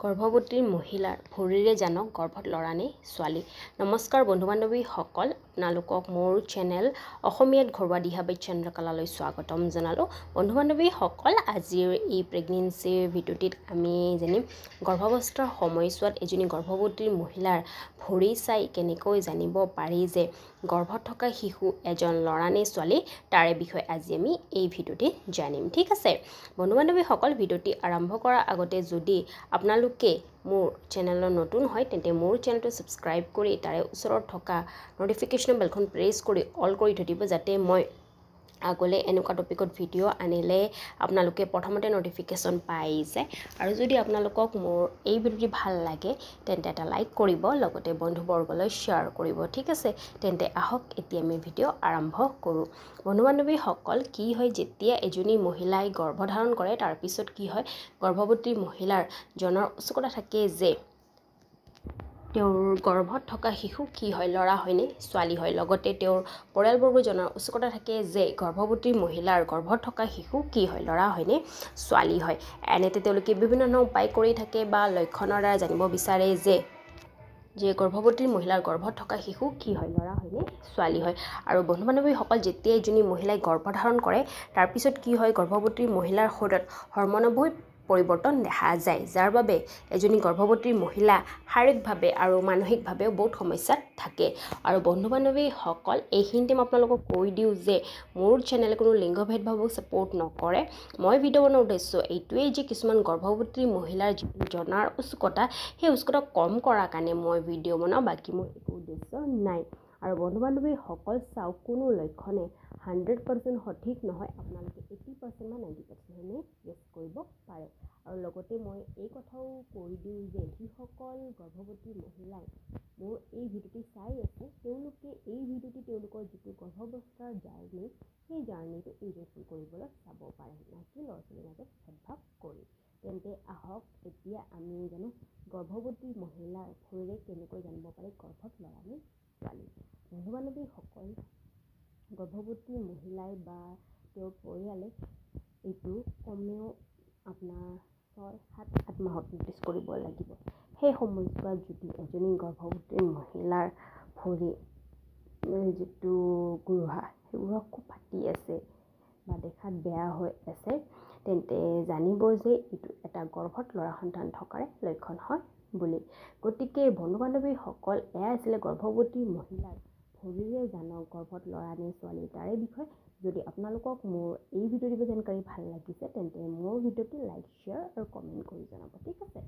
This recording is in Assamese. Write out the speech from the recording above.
গৰ্ভৱতী মহিলাৰ ভৰিৰে জানক গৰ্ভত ল'ৰা নে ছোৱালী। নমস্কাৰ বন্ধু বান্ধৱীসকল, আপোনালোকক মোৰ চেনেল অসমীয়াত ঘৰুৱা দিহাবাই চন্দ্ৰকলালৈ স্বাগতম জনালোঁ। বন্ধু বান্ধৱীসকল, আজিৰ এই প্ৰেগনেঞ্চিৰ ভিডিঅ'টিত আমি জানিম গৰ্ভাৱস্থাৰ সময়ছোৱাত এজনী গৰ্ভৱতী মহিলাৰ ভৰি চাই কেনেকৈ জানিব পাৰি যে গৰ্ভত থকা শিশু এজন ল'ৰা নে ছোৱালী, তাৰে বিষয়ে আজি আমি এই ভিডিঅ'টি জানিম। ঠিক আছে বন্ধু বান্ধৱীসকল, ভিডিঅ'টি আৰম্ভ কৰাৰ আগতে যদি আপোনালোকে মোৰ চেনেলৰ নতুন হয় তেন্তে মোৰ চেনেলটো ছাবস্ক্ৰাইব কৰি তাৰে ওচৰত থকা নটিফিকেশ্যন বেলখন প্ৰেছ কৰি অল কৰি থৈ দিব, যাতে মই আগলৈ এনেকুৱা টপিকত ভিডিঅ' আনিলে আপোনালোকে প্ৰথমতে নটিফিকেশ্যন পাই যায়। আৰু যদি আপোনালোকক মোৰ এই ভিডিঅ'টি ভাল লাগে তেন্তে এটা লাইক কৰিব, লগতে বন্ধুবৰ্গলৈ শ্বেয়াৰ কৰিব। ঠিক আছে, তেন্তে আহক এতিয়া আমি ভিডিঅ' আৰম্ভ কৰোঁ। বন্ধু বান্ধৱীসকল, কি হয় যেতিয়া এজনী মহিলাই গৰ্ভধাৰণ কৰে তাৰপিছত কি হয়, গৰ্ভৱতী মহিলাৰ জনাৰ উৎসুকতা থাকে যে তেওঁৰ গৰ্ভত থকা শিশু কি হয়, ল'ৰা হয়নে ছোৱালী হয়। লগতে তেওঁৰ পৰিয়ালবৰ্গ জনাৰ উৎসুকতা থাকে যে গৰ্ভৱতী মহিলাৰ গৰ্ভত থকা শিশু কি হয়, ল'ৰা হয়নে ছোৱালী হয়। এনেতে তেওঁলোকে বিভিন্ন ধৰণৰ উপায় কৰি থাকে বা লক্ষণৰ দ্বাৰা জানিব বিচাৰে যে গৰ্ভৱতী মহিলাৰ গৰ্ভত থকা শিশু কি হয়, ল'ৰা হয়নে ছোৱালী হয়। আৰু বন্ধু বান্ধৱীসকল, যেতিয়া এজনী মহিলাই গৰ্ভধাৰণ কৰে তাৰপিছত কি হয়, গৰ্ভৱতী মহিলাৰ শৰীৰত হৰমনৰ বহুত পৰিৱৰ্তন দেখা যায়, যাৰ বাবে এজনী গৰ্ভৱতী মহিলা শাৰীৰিকভাৱে আৰু মানসিকভাৱেও বহুত সমস্যাত থাকে। আৰু বন্ধু বান্ধৱীসকল, এইখিনিতে মই আপোনালোকক কৈ দিওঁ যে মোৰ চেনেলে কোনো লিংগ ভেদভাৱক ছাপোৰ্ট নকৰে। মই ভিডিঅ' বনোৱাৰ উদ্দেশ্য এইটোৱেই যে কিছুমান গৰ্ভৱতী মহিলাৰ জনাৰ উৎসুকতা, সেই উৎসুকতা কম কৰাৰ কাৰণে মই ভিডিঅ' বনাওঁ, বাকী মোৰ একো উদ্দেশ্য নাই। আৰু বন্ধু বান্ধৱীসকল চাওক, কোনো লক্ষণে 100% সঠিক নহয়, আপোনালোকে 80% বা 90% গেছ কৰিব পাৰে। আৰু লগতে মই এই কথাও কৈ দিওঁ যে যিসকল গৰ্ভৱতী মহিলাই মোৰ এই ভিডিঅ'টি চাই আছে তেওঁলোকে এই ভিডিঅ'টি তেওঁলোকৰ যিটো গৰ্ভাৱস্থাৰ জাৰ্ণি, সেই জাৰ্ণিটো ইনজয়ফুল কৰিবলৈ চাব পাৰে, নাকি ল'ৰা ছোৱালীৰ মাজত ভেদভাৱ কৰি। তেন্তে আহক এতিয়া আমি জানো গৰ্ভৱতী মহিলাৰ ভৰিৰে কেনেকৈ জানিব পাৰি গৰ্ভত ল'ৰা নে ছোৱালী। বন্ধু বান্ধৱীসকল, গৰ্ভৱতী মহিলাই বা তেওঁৰ পৰিয়ালে এইটো কমেও আপোনাৰ 6-7-8 মাহত নটিচ কৰিব লাগিব। সেই সময়ছোৱাত যদি এজনী গৰ্ভৱতী মহিলাৰ ভৰি যিটো গুৰুহা, সেইবোৰ খুব ফাটি আছে বা দেখাত বেয়া হৈ আছে, তেন্তে জানিব যে এইটো এটা গৰ্ভত ল'ৰা সন্তান থকাৰে লক্ষণ হয় বুলি। গতিকে বন্ধু বান্ধৱীসকল, এয়া আছিলে গৰ্ভৱতী মহিলাৰ ভৰিৰে জানক গৰ্ভত ল'ৰা নে ছোৱালী, তাৰে বিষয়ে। যদি আপোনালোকক মোৰ এই ভিডিঅ'টি জানকাৰী ভাল লাগিছে তেন্তে মোৰ ভিডিঅ'টি লাইক, শ্বেয়াৰ আৰু কমেণ্ট কৰি জনাব। ঠিক আছে।